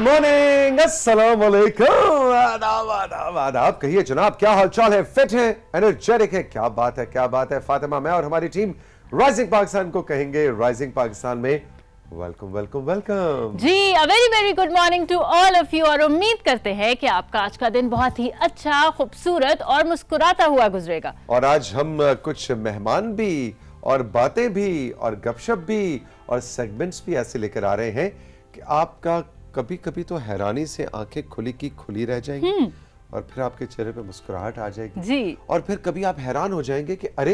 Morning, अस्सलाम वालेकुम, आदाब आदाब आदाब। कहिए जनाब, क्या हालचाल है? फिट है, एनर्जेटिक है? क्या बात है, क्या बात है। फातिमा, मैं और हमारी टीम राइजिंग पाकिस्तान को कहेंगे राइजिंग पाकिस्तान में वेलकम वेलकम वेलकम जी। A very very good morning to all of you. और उम्मीद करते हैं कि आपका आज का दिन बहुत ही अच्छा, खूबसूरत और मुस्कुराता हुआ गुजरेगा। और आज हम कुछ मेहमान भी और बातें भी और गपशप भी और सेगमेंट्स भी ऐसे लेकर आ रहे हैं कि आपका कभी कभी तो हैरानी से आंखें खुली की खुली रह जाएंगी और फिर आपके चेहरे पे मुस्कुराहट आ जाएगी जी। और फिर कभी आप हैरान हो जाएंगे कि अरे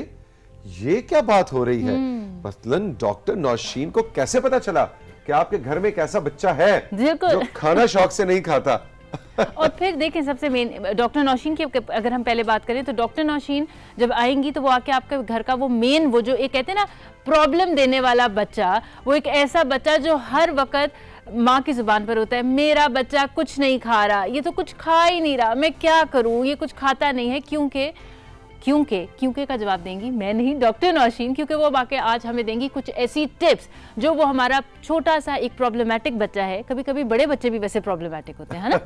ये क्या बात हो रही है। मसलन डॉक्टर नौशीन को कैसे पता चला कि आपके घर में एक ऐसा बच्चा है जो खाना शौक से नहीं खाता। और फिर देखें, सबसे मेन डॉक्टर नौशीन की अगर हम पहले बात करें तो डॉक्टर नौशीन जब आएंगी तो वो आके आपके घर का वो मेन, वो जो एक कहते हैं ना प्रॉब्लम देने वाला बच्चा, वो एक ऐसा बच्चा जो हर वक्त माँ की जुबान पर होता है, मेरा बच्चा कुछ नहीं खा रहा, ये तो कुछ खा ही नहीं रहा, मैं क्या करूँ, ये कुछ खाता नहीं है। क्योंकि का जवाब देंगी मैं नहीं, डॉक्टर नौशीन, क्योंकि वो बाकी आज हमें देंगी कुछ ऐसी टिप्स जो वो हमारा छोटा सा एक प्रॉब्लमेटिक बच्चा है, कभी कभी बड़े बच्चे भी वैसे प्रॉब्लमेटिक होते हैं ना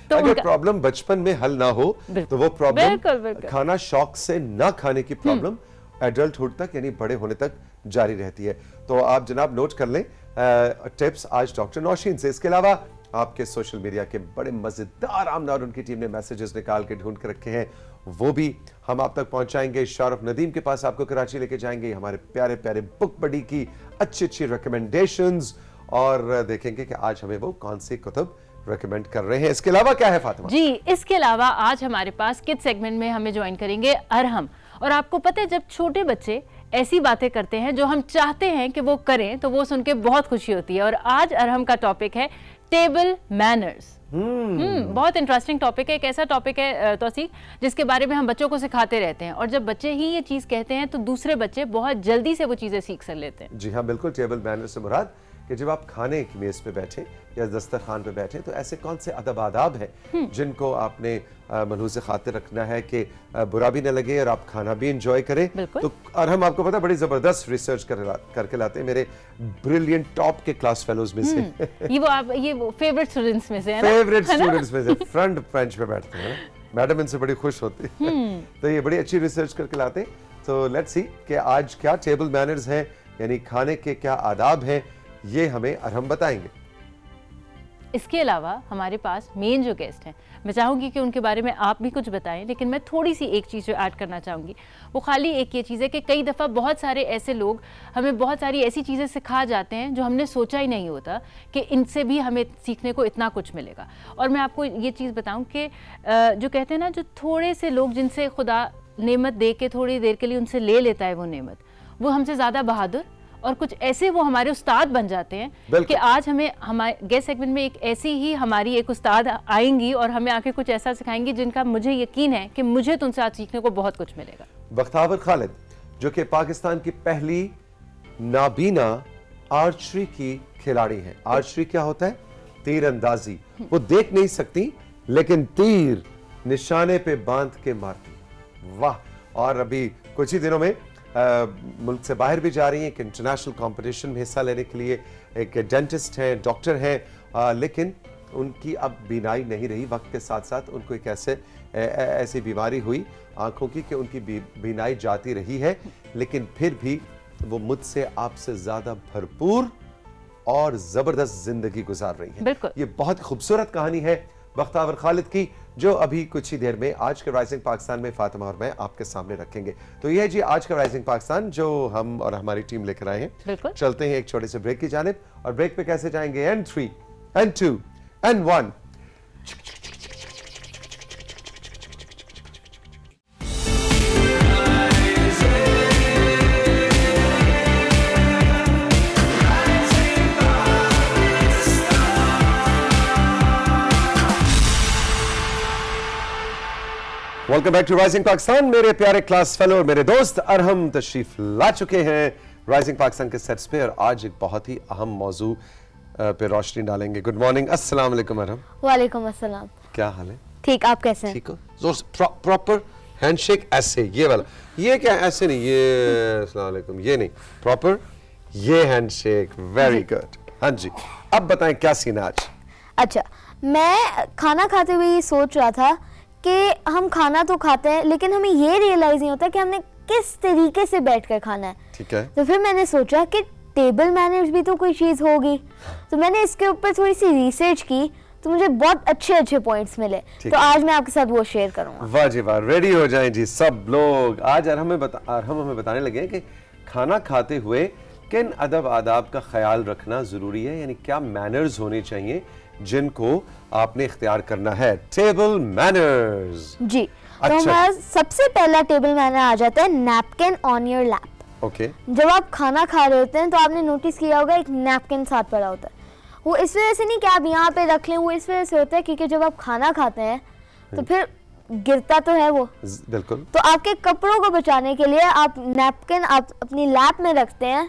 तो अगर प्रॉब्लम बचपन में हल ना हो तो वो प्रॉब्लम खाना शौक से ना खाने की प्रॉब्लम एडल्टहुड तक यानी बड़े होने तक जारी रहती है। तो आप जनाब नोट कर लें टिप्स आज डॉक्टर नौशीन से। इसके अलावा आपके सोशल मीडिया के बड़े मजेदार आमना और उनकी टीम ने मैसेजेस निकाल के ढूंढ के रखे हैं, वो भी हम आप तक पहुंचाएंगे। शारफ नदीम के पास आपको कराची लेके जाएंगे, हमारे प्यारे प्यारे बुक बडी की अच्छी अच्छी रिकमेंडेशंस और देखेंगे कि आज हमें वो कौन सी कुतुब रेकमेंड कर रहे हैं। इसके अलावा क्या है फातिमा जी? इसके अलावा आज हमारे पास किड सेगमेंट में हमें ज्वाइन करेंगे अरहम। और आपको पता है, जब छोटे बच्चे ऐसी बातें करते हैं जो हम चाहते हैं कि वो करें तो वो सुन के बहुत खुशी होती है। और आज अरहम का टॉपिक है टेबल मैनर्स। बहुत इंटरेस्टिंग टॉपिक है। एक ऐसा टॉपिक है तौसीक जिसके बारे में हम बच्चों को सिखाते रहते हैं और जब बच्चे ही ये चीज कहते हैं तो दूसरे बच्चे बहुत जल्दी से वो चीजें सीख कर लेते हैं। जी हाँ, बिल्कुल। टेबल मैनर्स से मुराद कि जब आप खाने की मेज पे बैठे या दस्तरखान पे बैठे तो ऐसे कौन से अदब आदाब हैं जिनको आपने मनहूस खातिर रखना है कि बुरा भी न लगे और आप खाना भी एंजॉय करें। तो और हम आपको पता बड़ी जबरदस्त रिसर्च करके लाते हैं मेरे ब्रिलियंट टॉप के क्लास फेलोज में से। ये वो फेवरेट स्टूडेंट्स में से है, फेवरेट स्टूडेंट्स में से फ्रंट बेंच पे बैठते हैं। मैडम इनसे बड़ी खुश होती है तो ये बड़ी अच्छी रिसर्च करके लाते हैं। तो लेट्स सी कि आज क्या टेबल मैनर्स हैं, यानी खाने के क्या आदाब हैं, ये हमें अरहम बताएंगे। इसके अलावा हमारे पास मेन जो गेस्ट हैं, मैं चाहूँगी कि उनके बारे में आप भी कुछ बताएं, लेकिन मैं थोड़ी सी एक चीज़ जो ऐड करना चाहूँगी वो खाली एक ये चीज़ है कि कई दफ़ा बहुत सारे ऐसे लोग हमें बहुत सारी ऐसी चीज़ें सिखा जाते हैं जो हमने सोचा ही नहीं होता कि इनसे भी हमें सीखने को इतना कुछ मिलेगा। और मैं आपको ये चीज़ बताऊँ कि जो कहते हैं ना, जो थोड़े से लोग जिनसे खुदा नेमत दे के थोड़ी देर के लिए उनसे ले लेता है वो नेमत, वो हमसे ज़्यादा बहादुर और कुछ ऐसे वो हमारे उस्ताद बन जाते हैं कि आज हमें हमारे गेस्ट सेगमेंट में एक ऐसी ही हमारी एक उस्ताद आएंगी और हमें आके कुछ ऐसा सिखाएंगी जिनका मुझे यकीन है कि मुझे तो उनसे आज सीखने को बहुत कुछ मिलेगा। बख्तावर खालिद जो कि पाकिस्तान की पहली नाबीना आर्चरी की खिलाड़ी हैं। आर्चरी क्या होता है? तीर अंदाजी। वो देख नहीं सकती लेकिन तीर निशाने पे बांध के मारती। वाह। और अभी कुछ ही दिनों में मुल्क से बाहर भी जा रही हैं, एक इंटरनेशनल कंपटीशन में हिस्सा लेने के लिए। एक डेंटिस्ट हैं, डॉक्टर हैं, लेकिन उनकी अब बीनाई नहीं रही। वक्त के साथ साथ उनको एक ऐसी बीमारी हुई आंखों की कि उनकी बीनाई जाती रही है, लेकिन फिर भी वो मुझसे आपसे ज्यादा भरपूर और जबरदस्त जिंदगी गुजार रही है। ये बहुत खूबसूरत कहानी है बख्तावर खालिद की, जो अभी कुछ ही देर में आज के राइजिंग पाकिस्तान में फातिमा और मैं आपके सामने रखेंगे। तो ये है जी आज का राइजिंग पाकिस्तान जो हम और हमारी टीम लेकर आए हैं। चलते हैं एक छोटे से ब्रेक की जानिब। और ब्रेक पे कैसे जाएंगे? And 3 and 2 and 1। Welcome back to rising Pakistan. मेरे प्यारे क्लास फेलो और मेरे दोस्त अरहम तशरीफ ला चुके हैं राइजिंग पाकिस्तान के सेट्स पे और आज एक बहुत ही अहम मौजू पे रोशनी डालेंगे। गुड मॉर्निंग, अस्सलाम वालेकुम अरहम। वालेकुम अस्सलाम। क्या हाल है? ठीक, आप कैसे हैं? ठीक हो? जोर से प्रॉपर हैंडशेक ऐसे, ये वाला, ये क्या ऐसे नहीं, ये अस्सलाम वालेकुम, ये नहीं, प्रॉपर ये हैंडशेक। Very good. हाँ जी, अब बताएं क्या सीन आज? अच्छा, मैं खाना खाते हुए ये सोच रहा था कि हम खाना तो खाते हैं लेकिन हमें ये रियलाइज नहीं होता कि हमने किस तरीके से बैठकर खाना है। ठीक है। तो फिर मैंने सोचा कि टेबल मैनर्स भी तो कोई चीज़ होगी, तो मैंने इसके ऊपर थोड़ी सी रिसर्च की, तो मुझे बहुत अच्छे पॉइंट्स मिले, तो आज मैं आपके साथ वो शेयर करूंगा। वाह जी वाह, रेडी हो जाएं जी सब लोग। आज हम हमें बताने लगे हैं कि खाना खाते हुए किन अदब आदाब का ख्याल रखना जरूरी है, यानी क्या मैनर्स होने चाहिए जिनको आपने इख्तियार करना है। टेबल मैनर्स जी। तो हमारा सबसे पहला टेबल मैनर आ जाता है napkin on your lap. Okay. जब आप खाना खा रहे होते हैं तो आपने नोटिस किया होगा एक नैपकिन साथ पड़ा होता है। वो इस वजह से नहीं कि आप यहाँ पे रख लें, वो इस वजह से होता है क्योंकि जब आप खाना खाते हैं तो फिर गिरता तो है वो, बिल्कुल। तो आपके कपड़ों को बचाने के लिए आप नैपकिन आप अपनी लैप में रखते हैं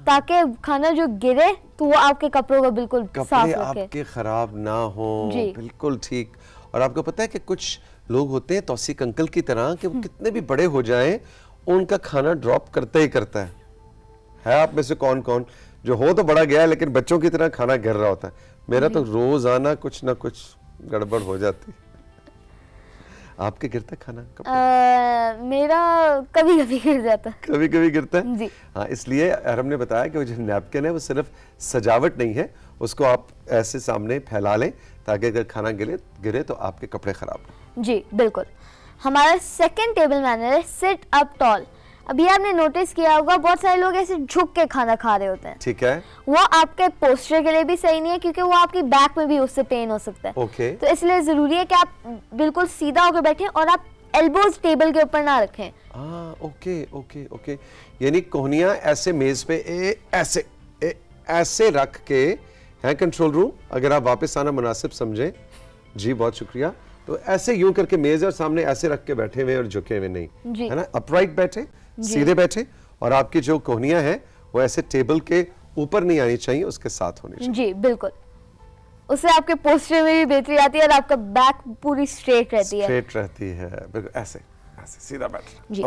ताकि खाना जो गिरे तो वो आपके कपड़ों को बिल्कुल साफ रखे, आपके खराब ना हो। बिल्कुल ठीक। और आपको पता है कि कुछ लोग होते हैं तौसीक अंकल की तरह कि वो कितने भी बड़े हो जाएं उनका खाना ड्रॉप करता ही करता है आप में से कौन कौन जो हो तो बड़ा गया है लेकिन बच्चों की तरह खाना गिर रहा होता है। मेरा तो रोजाना कुछ ना कुछ गड़बड़ हो जाती। आपके गिरता खाना मेरा कभी कभी गिर जाता है। कभी कभी गिरता है जी। हाँ, इसलिए अरहम ने बताया कि वो जो नैपकिन है वो सिर्फ सजावट नहीं है, उसको आप ऐसे सामने फैला लें ताकि अगर खाना गिरे तो आपके कपड़े खराब ना। जी बिल्कुल। हमारा सेकंड टेबल मैनर है सिट अप टॉल। अभी आपने नोटिस किया होगा बहुत सारे लोग ऐसे झुक के खाना खा रहे होते हैं। ठीक है। वो आपके पोस्चर के लिए भी सही नहीं है क्योंकि वो आपकी बैक में भी उससे पेन हो सकता है। ओके। तो इसलिए जरूरी है कि आप बिल्कुल सीधा होकर बैठें और आप एल्बोज टेबल के ऊपर ना रखें। Okay okay okay. यानी कोहनियां ऐसे मेज पे ऐसे रख के है कंट्रोल रूम, अगर आप वापस आना मुनासिब समझें। जी बहुत शुक्रिया। तो ऐसे यूं करके मेज और सामने ऐसे रख के बैठे हुए और झुके हुए नहीं, है ना, अपराइट बैठे, सीधे बैठे, और आपकी जो कोहनियां हैं वो ऐसे टेबल के ऊपर नहीं आनी चाहिए, उसके साथ होनी चाहिए। जी बिल्कुल। उससे आपके पोस्चर में भी बेहतरी आती है और आपका बैक पूरी स्ट्रेट रहती है। स्ट्रेट रहती है, बिल्कुल ऐसे सीधा बैठना। जी।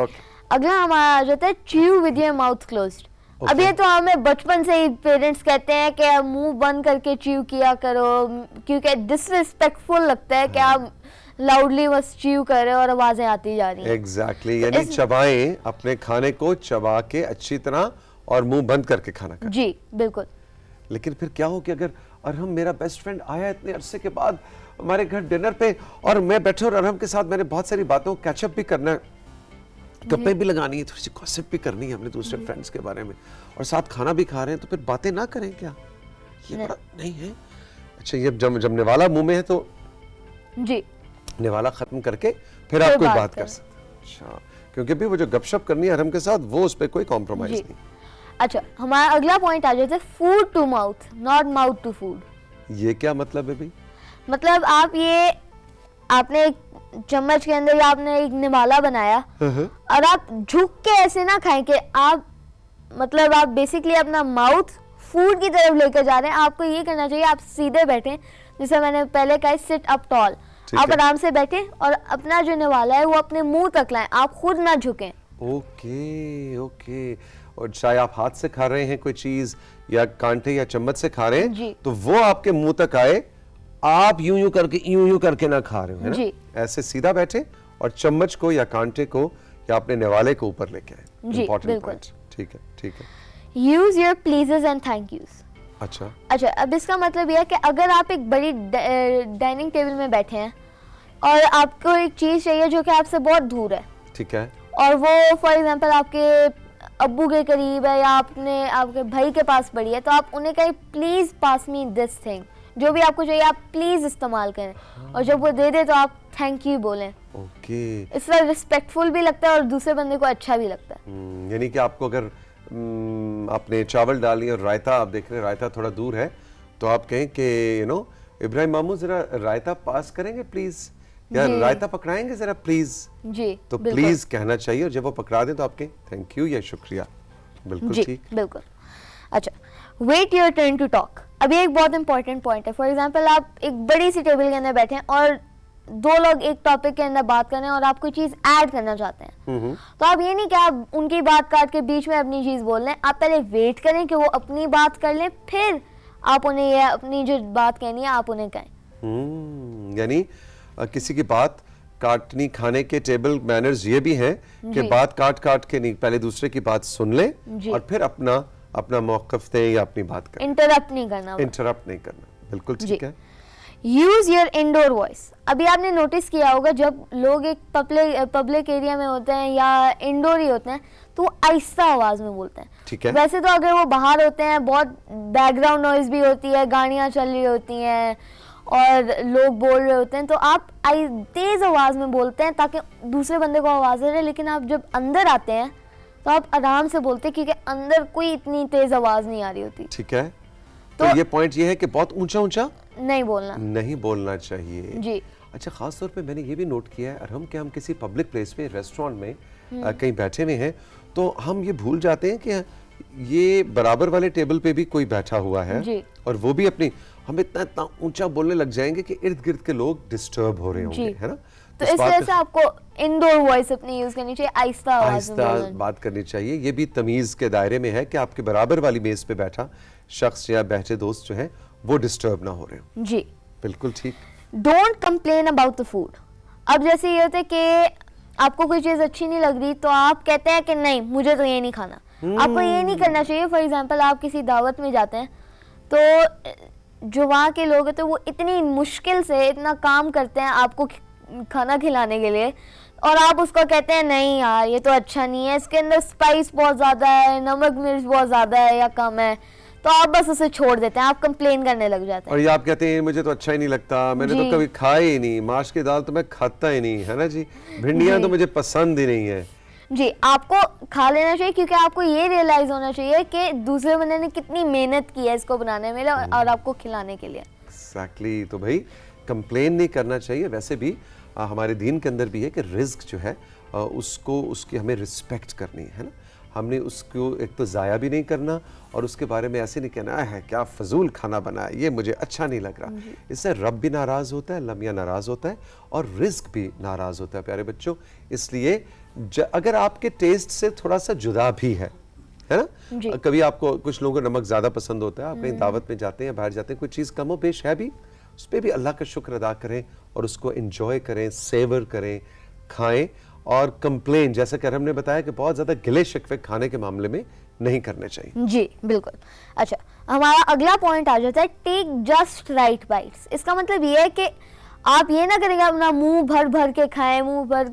अगला हमारा आ जाता है chew with your mouth closed. अब ये तो हमें बचपन से ही पेरेंट्स कहते हैं कि मुंह बंद करके च्यू किया करो क्योंकि डिसरिस्पेक्टफुल लगता है कि आप लाउडली बस च्यू कर रहे हो और आवाजें आती जा रही हैं। एग्जैक्टली, यानी चबाएं, अपने खाने को चबा के अच्छी तरह और मुंह बंद करके खाना खाएं। जी बिल्कुल। लेकिन फिर क्या हो कि अगर अरहम मेरा बेस्ट फ्रेंड आया इतने अरसे के बाद हमारे घर डिनर पे और मैं बैठे और अरहम के साथ मैंने बहुत सारी बातों को कैचअप भी करना है, गप्पे भी लगानी है, थोड़ी सी गॉसिप भी करनी है अपने दूसरे फ्रेंड्स के बारे में, और साथ खाना भी खा रहे हैं, तो फिर बातें ना करें क्या? ये बड़ा नहीं है। अच्छा, ये जब निवाला मुंह में है तो जी निवाला खत्म करके फिर आप कोई बात कर सकते हैं। अच्छा, क्योंकि भी वो जो गपशप करनी है अरहम के साथ वो उस पर कोई कॉम्प्रोमाइज नहीं। अच्छा, हमारा अगला पॉइंट आ जाता है food to mouth not mouth to food. ये क्या मतलब है भाई? मतलब आपने एक चम्मच के अंदर आपने एक निवाला बनाया और आप झुक के ऐसे ना खाएं कि आप मतलब आप बेसिकली अपना माउथ फूड की तरफ लेकर जा रहे हैं। आपको ये करना चाहिए, आप सीधे बैठें, जैसे मैंने पहले कहा सिट अप टॉल। आप आराम से बैठें और अपना जो निवाला है वो अपने मुंह तक लाएं, आप खुद ना झुकें। Okay okay. और चाहे आप हाथ से खा रहे हैं कोई चीज या कांटे या चम्मच से खा रहे हैं तो वो आपके मुंह तक आए, आप यूं करके ना खा रहे हो, है ना? ऐसे सीधा बैठे और चम्मच को या कांटे को या अपने निवाले को ऊपर लेके आए। Important point. ठीक है ठीक है। Use your pleases and thank use. अच्छा, अब इसका मतलब यह है कि अगर आप एक बड़ी डाइनिंग टेबल में बैठे हैं और आपको एक चीज चाहिए जो कि आपसे बहुत दूर है, ठीक है, और वो फॉर एग्जांपल आपके अब्बू के करीब है या आपके भाई के पास पड़ी है, तो आप उन्हें कहें please pass me this thing. जो भी आपको चाहिए आप प्लीज इस्तेमाल करें, और जब वो दे दे तो आप थैंक यू बोलें। ओके। इससे रिस्पेक्टफुल भी लगता है और दूसरे बंदे को अच्छा भी लगता है। यानी कि आपको अगर आपने चावल डाली और रायता आप देख रहे हैं रायता थोड़ा दूर है, तो आप कहें कि इब्राहिम मामू जरा रायता पास करेंगे प्लीज, या रायता पकड़ाएंगे जरा प्लीज। जी, तो प्लीज कहना चाहिए, और जब वो पकड़ा दें तो आपके थैंक यू या शुक्रिया। बिल्कुल ठीक, बिल्कुल। अच्छा, wait your turn to talk. अभी एक बहुत इंपॉर्टेंट पॉइंट है। फॉर एग्जांपल आप एक बड़ी सी टेबल के अंदर बैठे हैं और दो लोग एक टॉपिक के अंदर बात कर रहे हैं और आप कोई चीज ऐड करना चाहते हैं, तो आप ये नहीं कि आप उनकी बात काट के बीच में अपनी चीज बोल लें, आप पहले वेट करें कि वो अपनी बात कर लें, फिर आप उन्हें ये अपनी जो बात कहनी है आप उन्हें कहें। यानी किसी की बात काटनी, खाने के टेबल मैनर्स ये भी हैं कि बात काट काट के नहीं, पहले दूसरे की बात सुन ले और फिर अपना मौक़िफ़ दें या अपनी बात करें। इंटरप्ट नहीं करना। इंटरप्ट नहीं करना, बिल्कुल ठीक है। Use your indoor voice. अभी आपने नोटिस किया होगा जब लोग एक पब्लिक एरिया में होते हैं या इंडोर ही होते हैं तो वो आहिस्ता आवाज में बोलते हैं। ठीक है। वैसे तो अगर वो बाहर होते हैं बहुत बैकग्राउंड नॉइज भी होती है, गाड़ियां चल रही होती हैं और लोग बोल रहे होते हैं, तो आप तेज आवाज में बोलते हैं ताकि दूसरे बंदे को आवाज आ रहे। लेकिन आप जब अंदर आते हैं तो आप आराम से बोलते हैं क्योंकि अंदर कोई इतनी तेज आवाज नहीं आ रही होती। ठीक है। तो ये पॉइंट ये है कि बहुत ऊंचा ऊंचा नहीं बोलना चाहिए जी। अच्छा, खास तौर पे मैंने ये भी नोट किया है, और हम किसी पब्लिक प्लेस में, रेस्टोरेंट में कहीं बैठे हुए हैं तो हम ये भूल जाते हैं कि ये बराबर वाले टेबल पे भी कोई बैठा हुआ है और वो भी अपनी, हम इतना ऊंचा बोलने लग जाएंगे कि इर्द गिर्द के लोग डिस्टर्ब हो रहे होंगे, है ना। तो इस वजह से आपको इंडोर वॉइस अपनी यूज करनी चाहिए, आहिस्ता बात करनी चाहिए। ये भी तमीज के दायरे में है कि आपके बराबर वाली मेज पे बैठा शख्स या बैठे दोस्त जो है वो डिस्टर्ब ना हो रहे हो। जी बिल्कुल ठीक। Don't complain about the food. अब जैसे ये होता है कि आपको कोई चीज अच्छी नहीं लग रही तो आप कहते हैं कि नहीं मुझे तो ये नहीं खाना। आपको ये नहीं करना चाहिए। फॉर एग्जांपल आप किसी दावत में जाते हैं तो जो वहाँ के लोग हैं तो वो इतनी मुश्किल से इतना काम करते हैं आपको खाना खिलाने के लिए और आप उसको कहते हैं नहीं यार ये तो अच्छा नहीं है, इसके अंदर स्पाइस बहुत ज़्यादा है, नमक मिर्च बहुत ज़्यादा है या कम है, तो आप बस उसे छोड़ देते हैं, आप कंप्लेन करने लग जाते हैं। और ये आप कहते हैं मुझे तो अच्छा ही नहीं लगता, मैंने तो कभी खाया ही नहीं, माश की दाल तो मैं खाता ही नहीं, है ना जी, भिंडियाँ तो मुझे पसंद ही नहीं है। जी आपको खा लेना चाहिए क्योंकि आपको ये रियलाइज होना चाहिए कि दूसरे बंदे ने कितनी मेहनत की है इसको बनाने में और आपको खिलाने के लिए। एग्जैक्टली। तो भाई कंप्लेन नहीं करना चाहिए। वैसे भी हमारे दीन के अंदर भी है कि रिज्क जो है उसकी हमें रिस्पेक्ट करनी है ना। हमने उसको एक तो ज़ाया भी नहीं करना और उसके बारे में ऐसे नहीं कहना है क्या फजूल खाना बना है, ये मुझे अच्छा नहीं लग रहा। इससे रब भी नाराज़ होता है, अल्लाह मियां नाराज़ होता है और रिज्क भी नाराज़ होता है प्यारे बच्चों। इसलिए अगर आपके टेस्ट से थोड़ा सा जुदा भी है ना, कभी आपको कुछ लोगों को नमक ज़्यादा पसंद होता है, आप कहीं दावत में जाते हैं, बाहर जाते हैं, कोई चीज़ कम हो पेश है भी, उस पर भी अल्लाह का शुक्र अदा करें और उसको एंजॉय करें, सेवर करें, खाएं। और कंप्लेन जैसा कि हमने बताया कि बहुत ज़्यादा गिले शिकवे खाने के मामले में नहीं करने चाहिए। जी बिल्कुल। अच्छा हमारा अगला पॉइंट आ जाता है टेक जस्ट राइट बाइट्स। इसका मतलब ये है कि आप ये ना करेंगे अपना मुंह भर भर के खाएं, मुंह भर,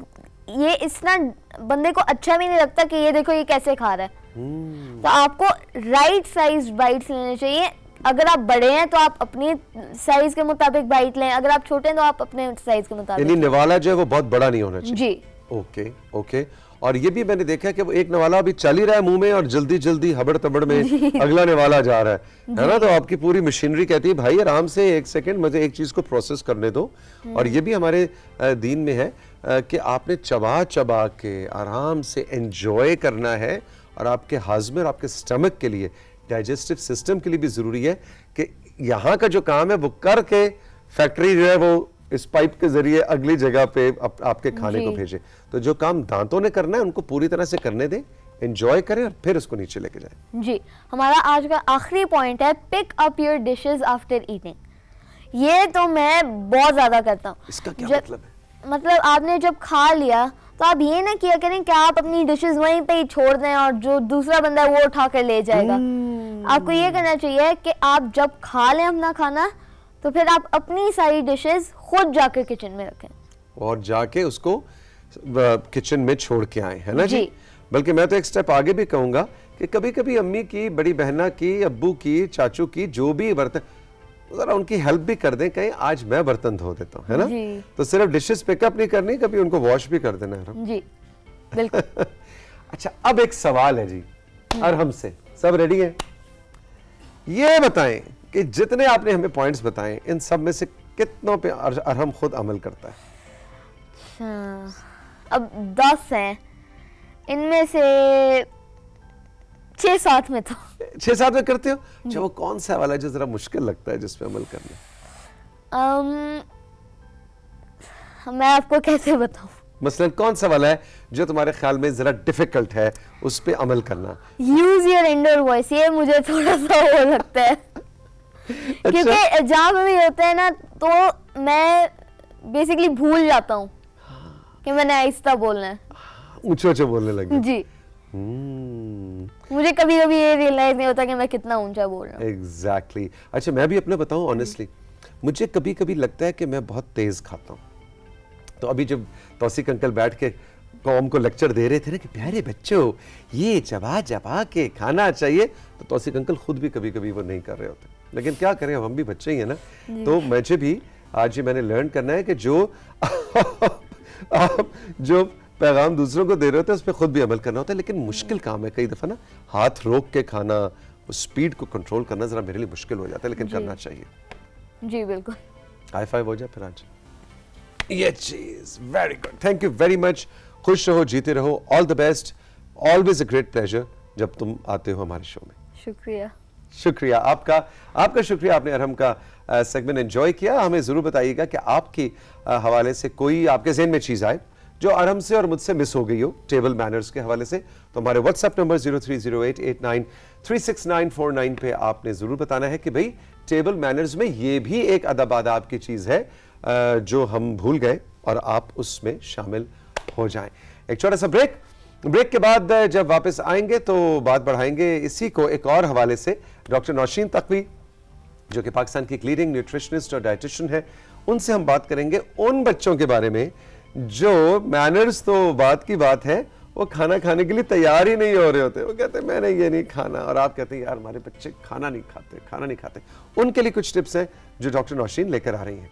ये इतना बंदे को अच्छा भी नहीं लगता कि ये देखो ये कैसे खा रहा है। तो आपको राइट साइज बाइट्स लेने चाहिए। अगर आप बड़े हैं तो आप अपनी साइज के मुताबिक बाइट लें, अगर आप छोटे हैं तो आप अपने साइज के मुताबिक। यानी निवाला जो है वो बहुत बड़ा नहीं होना चाहिए। जी ओके ओके। और ये भी मैंने देखा है कि वो एक निवाला अभी चल ही रहा है मुंह में और जल्दी जल्दी हबड़ तबड़ में अगला निवाला जा रहा है ना। तो आपकी पूरी मशीनरी कहती है भाई आराम से एक सेकंड मुझे एक चीज को प्रोसेस करने दो। और ये भी हमारे दीन में है कि आपने चबा चबा के आराम से एंजॉय करना है और आपके हाजमे और आपके स्टमक के लिए, डाइजेस्टिव सिस्टम के लिए भी जरूरी है कि यहाँ का जो काम है वो करके फैक्ट्री जो है वो इस पाइप के जरिए अगली जगह पे आपके खाने को भेजे। तो जो काम दांतों ने करना है उनको पूरी तरह से करने दें, एंजॉय करें और फिर उसको नीचे लेके जाएं। जी हमारा आज का आखिरी पॉइंट है pick up your dishes after eating. ये तो मैं बहुत ज्यादा करता हूँ। इसका क्या मतलब है? मतलब आपने जब खा लिया तो आप ये ना किया करें कि आप अपनी डिशेस वहीं पे ही छोड़ दें और जो दूसरा बंदा है वो उठा कर ले जाएगा। आपको ये करना चाहिए कि आप जब खा लें अपना खाना तो फिर आप अपनी सारी डिशेस खुद जाकर किचन में रखें और जाके उसको किचन में छोड़ के आए, है ना जी। बल्कि मैं तो एक स्टेप आगे भी कहूंगा कि कभी कभी अम्मी की, बड़ी बहना की, अब्बू की, चाचू की जो भी बर्तन, जरा उनकी हेल्प भी कर दें, कहीं आज मैं बर्तन धो देता हूँ, है ना। तो सिर्फ डिशेस पिकअप नहीं करनी, कभी उनको वॉश भी कर देना है जी बिल्कुल। अच्छा अब एक सवाल है जी अरहम से, सब रेडी है? ये बताएं कि जितने आपने हमें पॉइंट्स बताएं इन सब में से कितनों पे अरहम खुद अमल करता है? अब 10 हैं, इनमें से 6-7 में तो 6-7 में करते हो? जो वो कौन सा वाला जो जरा मुश्किल लगता है जिस पे अमल करना? मैं आपको कैसे बताऊं? मसलन कौन सा वाला है जो तुम्हारे ख्याल में जरा डिफिकल्ट है उस पे अमल करना? यूज योर इंडोर वॉइस, ये मुझे थोड़ा सा वो लगता है। क्योंकि जहाँ पे भी होते हैं ना तो मैं बेसिकली भूल जाता हूँ कि मैंने आहिस्ता बोलना है, ऊंचे बोलने लगे जी। मुझे कभी कभी ये रियलाइज नहीं होता कि मैं कितना ऊंचा बोल रहा हूँ। एग्जैक्टली। अच्छा मैं भी अपना बताऊं ऑनेस्टली, मुझे कभी कभी लगता है कि मैं बहुत तेज खाता हूँ। तो अभी जब तौसीक अंकल बैठ के कौम को लेक्चर दे रहे थे ना कि प्यारे बच्चों ये चबा चबा के खाना चाहिए, तो तौसीक अंकल खुद भी कभी कभी वो नहीं कर रहे होते, लेकिन क्या करें हम भी बच्चे ही हैं ना। तो मुझे भी आज ये मैंने लर्न करना है कि जो आप जो पैगाम दूसरों को दे रहे होते हैं उस पर खुद भी अमल करना होता है, लेकिन मुश्किल काम है कई दफा ना, हाथ रोक के खाना, उस स्पीड को कंट्रोल करना जरा मेरे लिए मुश्किल हो जाता है, लेकिन करना चाहिए। जी बिल्कुल। हाई फाइव हो जाए फिर आज। ये चीज very good, thank you very much. खुश रहो, जीते रहो, all the best, always a great pleasure जब तुम आते हो हमारे शो में। शुक्रिया। शुक्रिया आपका शुक्रिया, आपने अरहम का सेगमेंट एंजॉय किया। हमें जरूर बताइएगा कि आपकी हवाले से कोई आपके ज़हन में चीज़ आए जो अरहम से और मुझसे मिस हो गई हो टेबल मैनर्स के हवाले से, तो हमारे व्हाट्सएप नंबर 030889369949 पे आपने जरूर बताना है कि भाई टेबल मैनर्स में ये भी एक अदब आदाब की चीज़ है जो हम भूल गए, और आप उसमें शामिल हो जाएं। एक छोटा सा ब्रेक के बाद जब वापस आएंगे तो बात बढ़ाएंगे इसी को एक और हवाले से। डॉक्टर नौशीन तकवी जो कि पाकिस्तान की लीडिंग न्यूट्रिशनिस्ट और डाइटिशियन है, उनसे हम बात करेंगे उन बच्चों के बारे में जो मैनर्स तो बात की बात है, वो खाना खाने के लिए तैयार ही नहीं हो रहे होते। वो कहते हैं मैंने ये नहीं खाना, और आप कहते हैं यार हमारे बच्चे खाना नहीं खाते। उनके लिए कुछ टिप्स हैं जो डॉक्टर नौशीन लेकर आ रही हैं।